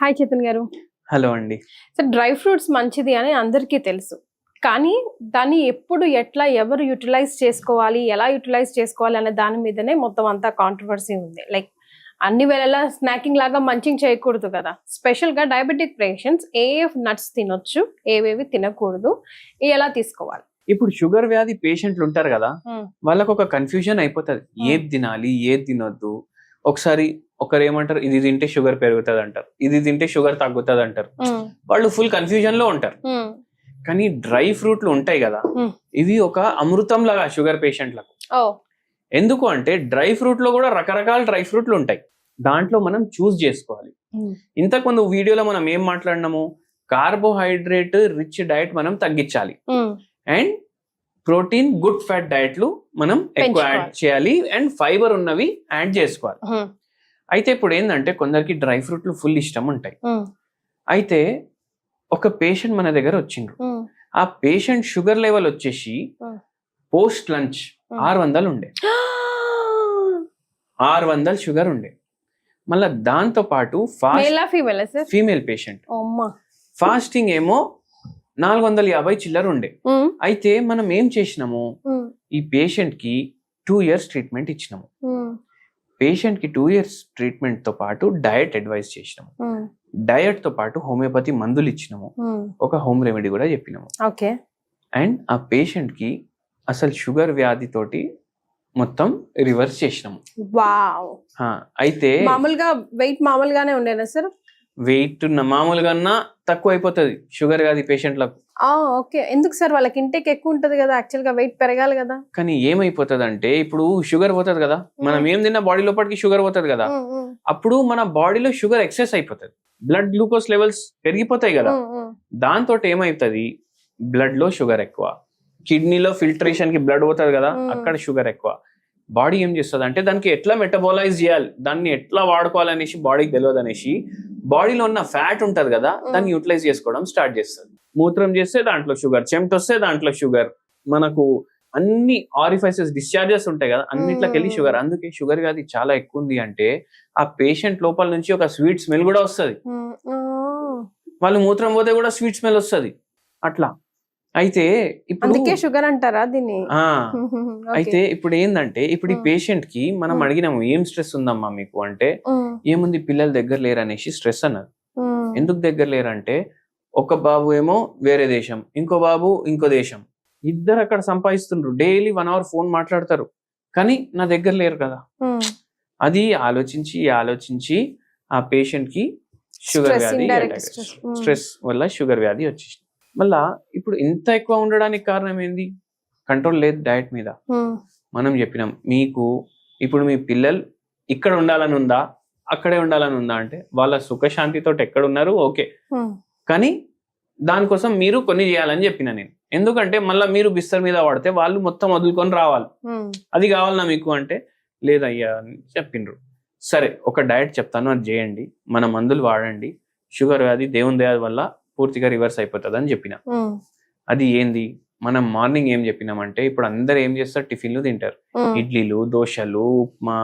Hi Chetan గారు. Hello అండి. So dry fruits మంచిది అని అందరికీ తెలుసు. కానీ దాన్ని ఎప్పుడు ఎట్లా ఎవరు యూటిలైజ్ చేసుకోవాలి, ఎలా యూటిలైజ్ చేసుకోవాలి అనే దాని మీదనే మొత్తం అంతా కాంట్రవర్సీ ఉంది. లైక్ అన్ని వేళలా స్నాకింగ్ లాగా మంచింగ్ చేయకూడదు కదా. స్పెషల్ గా డయాబెటిక్ పేషెంట్స్ ఏ నట్స్ తినొచ్చు, ఏవేవి తినకూడదు, ఎలా తీసుకోవాలి? ఇప్పుడు షుగర్ వ్యాధి పేషెంట్లు ఉంటారు కదా, వాళ్ళకు ఒక కన్ఫ్యూజన్ అయిపోతుంది. ఏది తినాలి, ఏది తినొద్దు. ఒకసారి ఒకరు ఏమంటారు, ఇది తింటే షుగర్ పెరుగుతుంది అంటారు, ఇది తింటే షుగర్ తగ్గుతుంది అంటారు. వాళ్ళు ఫుల్ కన్ఫ్యూజన్ లో ఉంటారు. కానీ డ్రై ఫ్రూట్లు ఉంటాయి కదా, ఇవి ఒక అమృతం లాగా షుగర్ పేషెంట్లకు. ఎందుకు అంటే డ్రై ఫ్రూట్ లో కూడా రకరకాల డ్రై ఫ్రూట్లు ఉంటాయి. దాంట్లో మనం చూస్ చేసుకోవాలి. ఇంతకు ముందు వీడియోలో మనం ఏం మాట్లాడినాము, కార్బోహైడ్రేట్ రిచ్ డైట్ మనం తగ్గించాలి అండ్ ప్రోటీన్ గుడ్ ఫ్యాట్ డైట్లు మనం ఎక్కువ యాడ్ చేయాలి అండ్ ఫైబర్ ఉన్నవి యాడ్ చేసుకోవాలి. అయితే ఇప్పుడు ఏంటంటే కొందరికి డ్రై ఫ్రూట్లు ఫుల్ ఇష్టం ఉంటాయి. అయితే ఒక పేషెంట్ మన దగ్గర వచ్చిండ్రు. ఆ పేషెంట్ షుగర్ లెవెల్ వచ్చేసి పోస్ట్ లంచ్ 600 ఉండే, 600 షుగర్ ఉండే. మళ్ళా దాంతో పాటు ఫీమేల్ పేషెంట్ ఫాస్టింగ్ ఏమో 450 చిల్లర ఉండే. అయితే మనం ఏం చేసినాము, ఈ పేషెంట్ కి 2 years ట్రీట్మెంట్ ఇచ్చినాము. పేషెంట్ కి 2 years ట్రీట్మెంట్ తో పాటు డయట్ అడ్వైస్ చేసినాము. డయట్ తో పాటు హోమియోపతి మందులు ఇచ్చినాము, ఒక హోమ్ రెమెడీ కూడా చెప్పినాము. అండ్ ఆ పేషెంట్ కి అసలు షుగర్ వ్యాధి తోటి మొత్తం రివర్స్ చేసినాము. అయితే మామూలుగా వెయిట్ మామూలుగానే ఉండేనా సార్? వెయిట్ మామూలుగా తక్కువ అయిపోతుంది షుగర్ వ్యాధి పేషెంట్లకు. ఓకే, ఎందుకు సార్? వాళ్ళకి ఇంటేక్ ఎక్కువ ఉంటది కదా, యాక్చువల్ గా వెయిట్ పెరగాలి కదా. కానీ ఏమైపోతుంది అంటే ఇప్పుడు షుగర్ పోతుంది కదా, మనం ఏం తిన్నా బాడీ లోపలికి షుగర్ పోతుంది కదా, అప్పుడు మన బాడీలో షుగర్ ఎక్సెస్ అయిపోతుంది, బ్లడ్ గ్లూకోజ్ లెవెల్స్ పెరిగిపోతాయి కదా. దాంతో ఏమైతుంది, బ్లడ్ లో షుగర్ ఎక్కువ, కిడ్నీలో ఫిల్టరేషన్ కి బ్లడ్ పోతుంది కదా, అక్కడ షుగర్ ఎక్కువ. బాడీ ఏం చేస్తుంది అంటే దానికి ఎట్లా మెటబాలైజ్ చేయాలి, దాన్ని ఎట్లా వాడుకోవాలనేసి బాడీకి తెలియదు అనేసి బాడీలో ఉన్న ఫ్యాట్ ఉంటది కదా, దాన్ని యూటిలైజ్ చేసుకోవడం స్టార్ట్ చేస్తుంది. మూత్రం చేస్తే దాంట్లో షుగర్, చెమట వస్తే దాంట్లో షుగర్, మనకు అన్ని ఆరిఫైసెస్ డిశ్చార్జెస్ ఉంటాయి కదా, అన్నిట్లోకి వెళ్ళి షుగర్. అందుకే షుగర్ వ్యాధి చాలా ఎక్కువ ఉంది అంటే ఆ పేషెంట్ లోపల నుంచి ఒక స్వీట్ స్మెల్ కూడా వస్తుంది. వాళ్ళు మూత్రం పోతే కూడా స్వీట్ స్మెల్ వస్తుంది అట్లా. అయితే ఇప్పుడు షుగర్ అంటారా దీన్ని? అయితే ఇప్పుడు ఏంటంటే ఇప్పుడు ఈ పేషెంట్ కి మనం అడిగినాము, ఏం స్ట్రెస్ ఉందమ్మా మీకు అంటే, ఏముంది పిల్లల దగ్గర లేరు అనేసి స్ట్రెస్ అన్నారు. ఎందుకు దగ్గర లేరంటే ఒక బాబు ఏమో వేరే దేశం, ఇంకో బాబు ఇంకో దేశం, ఇద్దరు అక్కడ సంపాదిస్తుండ్రు, డైలీ 1 hour ఫోన్ మాట్లాడతారు, కానీ నా దగ్గర లేరు కదా. అది ఆలోచించి ఆ పేషెంట్ కి షుగర్ వ్యాధి, స్ట్రెస్ వల్ల షుగర్ వ్యాధి వచ్చేసింది. మళ్ళా ఇప్పుడు ఇంత ఎక్కువ ఉండడానికి కారణం ఏంది, కంట్రోల్ లేదు డయట్ మీద. మనం చెప్పినాం మీకు ఇప్పుడు మీ పిల్లలు ఇక్కడ ఉండాలని ఉందా, అక్కడే ఉండాలని ఉందా అంటే వాళ్ళ సుఖశాంతితో ఎక్కడ ఉన్నారు ఓకే, కానీ దానికోసం మీరు కొన్ని చేయాలని చెప్పిన నేను. ఎందుకంటే మళ్ళీ మీరు బిస్తర్ మీద పడితే వాళ్ళు మొత్తం వదులుకొని రావాలి, అది కావాలన్నా మీకు అంటే లేదయ్యా అని చెప్పిండ్రు. సరే ఒక డయట్ చెప్తాను, అది చేయండి, మన మందులు వాడండి, షుగర్ వ్యాధి దేవుని దయ వల్ల పూర్తిగా రివర్స్ అయిపోతుంది అని చెప్పిన. అది ఏంది, మనం మార్నింగ్ ఏం చెప్పినామంటే ఇప్పుడు అందరు ఏం చేస్తారు, టిఫిన్లు తింటారు, ఇడ్లీలు, దోశలు, ఉప్మా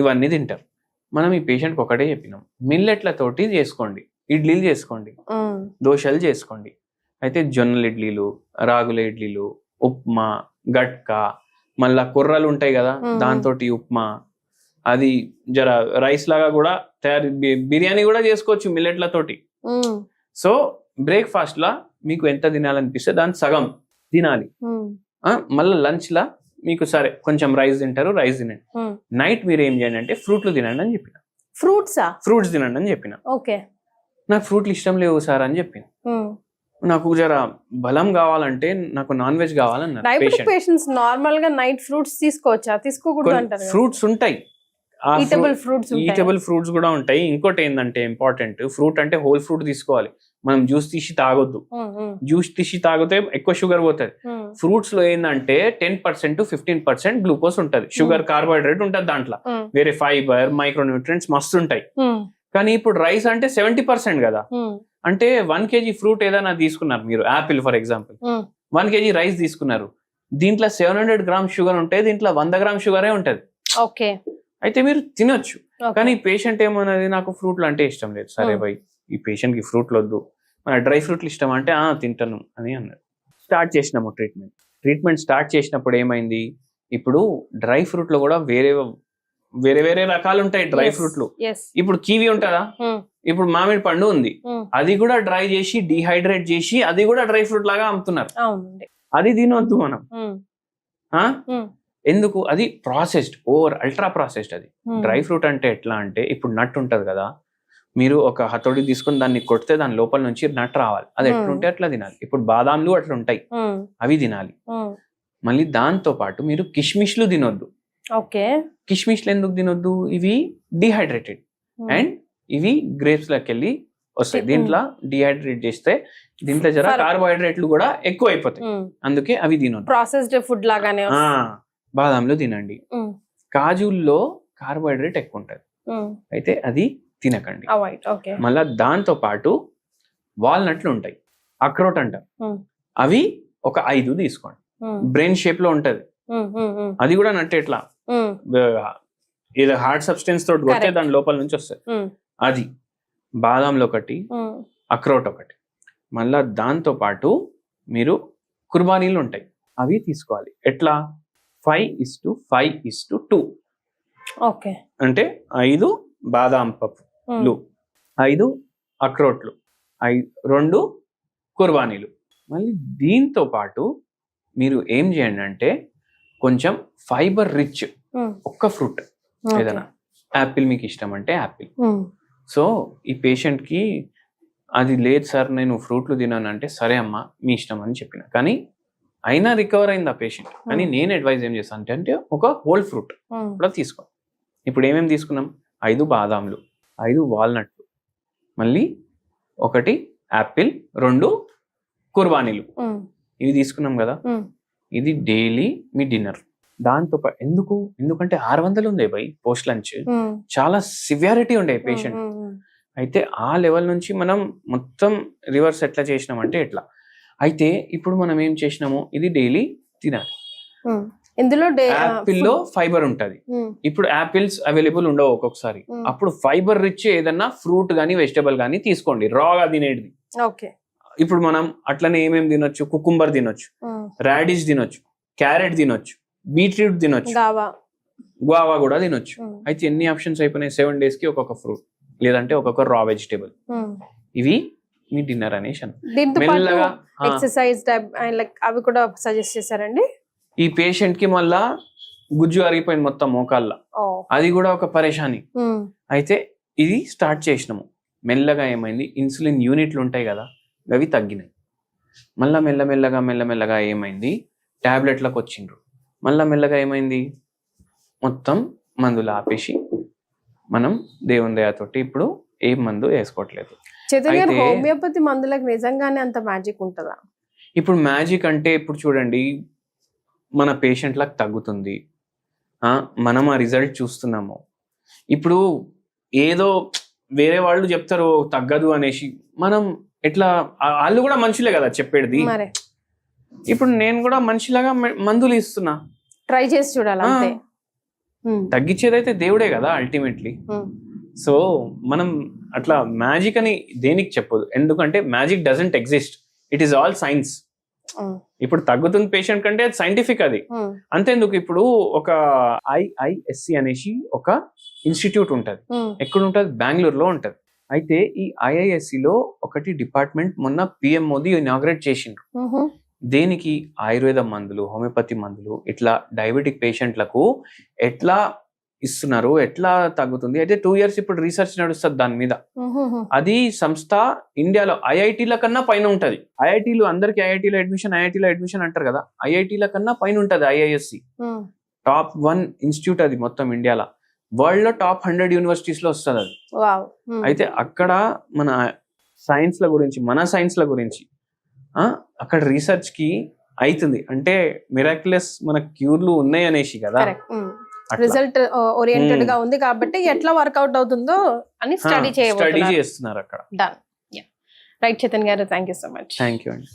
ఇవన్నీ తింటారు. మనం ఈ పేషెంట్కి ఒకటే చెప్పినాం, మిల్లెట్లతోటి చేసుకోండి, ఇడ్లీలు చేసుకోండి, దోశలు చేసుకోండి. అయితే జొన్నల ఇడ్లీలు, రాగుల ఇడ్లీలు, ఉప్మా, గట్కా, మళ్ళా కుర్రలు ఉంటాయి కదా దాంతో ఉప్మా, అది జర రైస్ లాగా కూడా బిర్యానీ కూడా చేసుకోవచ్చు మిల్లెట్లతోటి. సో బ్రేక్ఫాస్ట్ లా మీకు ఎంత తినాలనిపిస్తే దాని సగం తినాలి. మళ్ళీ లంచ్ లా మీకు సరే కొంచెం రైస్ తింటారు, రైస్ తినండి. నైట్ మీరు ఏం చేయండి అంటే ఫ్రూట్లు తినండి అని చెప్పిన. ఫ్రూట్స్ తినండి అని చెప్పిన. నాకు ఫ్రూట్లు ఇష్టం లేవు సార్ అని చెప్పిన. నాకు జర బలం కావాలంటే నాకు నాన్ వెజ్ కావాలన్నారు. నార్మల్ గా నైట్ ఫ్రూట్స్ తీసుకోవచ్చా, తీసుకోకూడదు అంటారు? ఫ్రూట్స్ ఉంటాయి, ఈటబుల్ ఫ్రూట్స్ కూడా ఉంటాయి. ఇంకోటి ఏంటంటే ఇంపార్టెంట్, ఫ్రూట్ అంటే హోల్ ఫ్రూట్ తీసుకోవాలి. మనం జ్యూస్ తీసి తాగొద్దు, జ్యూస్ తీసి తాగితే ఎక్కువ షుగర్ పోతుంది. ఫ్రూట్స్ లో ఏంటంటే 10% to 15% గ్లూకోజ్ ఉంటది, షుగర్ కార్బోహైడ్రేట్ ఉంటది దాంట్లో, వేరే ఫైబర్ మైక్రోన్యూట్రియంట్స్ మస్తు ఉంటాయి. కానీ ఇప్పుడు రైస్ అంటే 70% కదా, అంటే 1 kg ఫ్రూట్ ఏదైనా తీసుకున్నారు మీరు, Apple for example 1 kg rice తీసుకున్నారు, దీంట్లో 700 grams షుగర్ ఉంటే దీంట్లో 100 grams షుగరే ఉంటది. అయితే మీరు తినొచ్చు. Okay. కానీ పేషెంట్ ఏమన్నది నాకు ఫ్రూట్లు అంటే ఇష్టం లేదు. సరే భయ్ ఈ పేషెంట్ కి ఫ్రూట్లు వద్దు, మన డ్రై ఫ్రూట్లు ఇష్టం అంటే తింటాను అని అన్నారు. స్టార్ట్ చేసినాము ట్రీట్మెంట్ స్టార్ట్ చేసినప్పుడు ఏమైంది, ఇప్పుడు డ్రై ఫ్రూట్ లో కూడా వేరే వేరే రకాలు ఉంటాయి డ్రై ఫ్రూట్లు. ఇప్పుడు కివి ఉంటుందా, ఇప్పుడు మామిడి పండు ఉంది, అది కూడా డ్రై చేసి డిహైడ్రేట్ చేసి అది కూడా డ్రై ఫ్రూట్ లాగా అమ్ముతున్నారు. అది తినొద్దు మనం. ఎందుకు, అది ప్రాసెస్డ్, అల్ట్రా ప్రాసెస్డ్. అది డ్రై ఫ్రూట్ అంటే ఎట్లా అంటే, ఇప్పుడు నట్ ఉంటది కదా, మీరు ఒక హతోడి తీసుకొని దాన్ని కొడితే దాని లోపల నుంచి నట్ రావాలి, అది ఎట్లుంటే అట్లా తినాలి. ఇప్పుడు బాదాంలు అట్లా ఉంటాయి, అవి తినాలి. మళ్ళీ దాంతో పాటు మీరు కిష్మిష్లు తినొద్దు. కిష్మిష్లు ఎందుకు తినొద్దు, ఇవి డిహైడ్రేటెడ్ అండ్ ఇవి గ్రేప్స్ లకి వెళ్ళి వస్తాయి. దీంట్లో డిహైడ్రేట్ చేస్తే దీంట్లో జర కార్బోహైడ్రేట్లు కూడా ఎక్కువ అయిపోతాయి, అందుకే అవి తినొద్దు. ప్రాసెస్డ్ ఫుడ్ లాగానే. బాదాంలు తినండి. కాజుల్లో కార్బోహైడ్రేట్ ఎక్కువ ఉంటది, అయితే అది తినకండి. మళ్ళా దాంతో పాటు వాల్నట్లు ఉంటాయి, అక్రోట్ అంటారు, అవి ఒక 5 తీసుకోండి. బ్రెయిన్ షేప్ లో ఉంటది, అది కూడా నట్టు ఎట్లా ఏదో హార్డ్ సబ్స్టెన్స్ తోటి కొట్టే దాని లోపల నుంచి వస్తుంది. అది బాదాంలో ఒకటి, అక్రోట్ ఒకటి. మళ్ళా దాంతో పాటు మీరు కుర్బానీలు ఉంటాయి, అవి తీసుకోవాలి. ఎట్లా 5:5:2. అంటే 5 బాదాం పప్పులు, 5 అక్రోట్లు, 2 కుర్బానీలు. మళ్ళీ దీంతో పాటు మీరు ఏం చేయండి అంటే, కొంచెం ఫైబర్ రిచ్ ఒక్క ఫ్రూట్ ఏదైనా, యాపిల్ మీకు ఇష్టం అంటే యాపిల్. సో ఈ పేషెంట్ కి అది లేదు సార్ నేను ఫ్రూట్లు తినాను అంటే, సరే అమ్మా మీ ఇష్టం అని చెప్పిన. కానీ అయినా రికవర్ అయింది ఆ పేషెంట్. కానీ నేను అడ్వైజ్ ఏం చేస్తాను అంటే, ఒక హోల్ ఫ్రూట్ కూడా తీసుకో. ఇప్పుడు ఏమేమి తీసుకున్నాం, 5 బాదాంలు, 5 వాల్నట్లు, మళ్ళీ 1 యాపిల్, 2 కుర్బానీలు, ఇవి తీసుకున్నాం కదా. ఇది డైలీ మీ డిన్నర్. దాంతో ఎందుకంటే 600 ఉండే బై పోస్ట్ లంచ్, చాలా సివియారిటీ ఉండే పేషెంట్. అయితే ఆ లెవెల్ నుంచి మనం మొత్తం రివర్స్ ఎట్లా చేసినామంటే ఎట్లా. అయితే ఇప్పుడు మనం ఏం చేసినాము, ఇది డైలీ తినాలి. ఇందులో యాపిల్ లో ఫైబర్ ఉంటది. ఇప్పుడు యాపిల్స్ అవైలబుల్ ఉండవు ఒక్కొక్కసారి, అప్పుడు ఫైబర్ రిచ్ ఏదన్నా ఫ్రూట్ గానీ వెజిటబుల్ గానీ తీసుకోండి, రాగా తినేది. ఇప్పుడు మనం అట్లనే ఏమేమి తినొచ్చు, కుకుంబర్ తినొచ్చు, రాడిష్ తినొచ్చు, క్యారెట్ తినొచ్చు, బీట్రూట్ తినొచ్చు, గువావా కూడా తినొచ్చు. అయితే ఎన్ని ఆప్షన్స్ అయిపోయినాయి, 7 days కి ఒక్కొక్క ఫ్రూట్, లేదంటే ఒక్కొక్క రా వెజిటేబుల్. ఇవి మీ డిన్నర్ అనేసి. మెల్లగా ఎక్సర్సైజ్ అవి కూడా సజెస్ట్ చేశారండి. ఈ పేషెంట్ కి మళ్ళా గుజ్జు అరిగిపోయింది మొత్తం మోకాళ్ళ, అది కూడా ఒక పరేషాని. అయితే ఇది స్టార్ట్ చేసినాము. మెల్లగా ఏమైంది, ఇన్సులిన్ యూనిట్లు ఉంటాయి కదా, అవి తగ్గినాయి. మళ్ళా మెల్లమెల్లగా ఏమైంది, టాబ్లెట్లకు వచ్చిండ్రు. మళ్ళా మెల్లగా ఏమైంది, మొత్తం మందులు ఆపేసి మనం దేవుని దయతోటి ఇప్పుడు ఏ మందు వేసుకోవట్లేదు. హోమియోపతి మందులకు నిజంగానే అంత మ్యాజిక్ ఉంటుందా? ఇప్పుడు మ్యాజిక్ అంటే, ఇప్పుడు చూడండి మన పేషెంట్లకు తగ్గుతుంది, మనం ఆ రిజల్ట్ చూస్తున్నాము. ఇప్పుడు ఏదో వేరే వాళ్ళు చెప్తారు తగ్గదు అనేసి, మనం ఎట్లా, వాళ్ళు కూడా మనుషులే కదా చెప్పేది. ఇప్పుడు నేను కూడా మనిషిలాగా మందులు ఇస్తున్నా, ట్రై చేసి చూడాలి. తగ్గించేదైతే దేవుడే కదా అల్టిమేట్లీ. సో మనం అట్లా మ్యాజిక్ అని దేనికి చెప్పదు, ఎందుకంటే magic doesn't exist, it is all science. ఇప్పుడు తగ్గుతుంది పేషెంట్ కంటే అది సైంటిఫిక్. అది అంతేందుకు, ఇప్పుడు ఒక IISC అనేసి ఒక ఇన్స్టిట్యూట్ ఉంటది. ఎక్కడ ఉంటది, బెంగళూరులో ఉంటది. అయితే ఈ IISC లో ఒకటి డిపార్ట్మెంట్ మొన్న PM మోదీ ఇనాగ్రేట్ చేసిండ్రు. దేనికి, ఆయుర్వేద మందులు, హోమియోపతి మందులు, ఇట్లా డయాబెటిక్ పేషెంట్లకు ఎట్లా ఇస్తున్నారు, ఎట్లా తగ్గుతుంది. అయితే 2 years ఇప్పుడు రీసెర్చ్ నడుస్తుంది దాని మీద. అది సంస్థ ఇండియాలో IITల కన్నా పైన ఉంటది. IITలు అందరికి IITలో అడ్మిషన్ అంటారు కదా, IITల కన్నా పైన ఉంటది IISC. టాప్ 1 ఇన్స్టిట్యూట్ అది మొత్తం ఇండియాలో. వరల్డ్ లో టాప్ 100 యూనివర్సిటీస్ లో వస్తుంది అది. అయితే అక్కడ మన సైన్స్ల గురించి అక్కడ రీసెర్చ్ కి అవుతుంది. అంటే మిరాక్యులస్ మన క్యూర్లు ఉన్నాయి అనేసి కదా, రిజల్ట్ ఓరియంటెడ్ గా ఉంది కాబట్టి ఎట్లా వర్కౌట్ అవుతుందో అని స్టడీ చేస్తున్నారు అక్కడ. డన్. రైట్ చైతన్య గారు, thank you so much. Thank you అండి.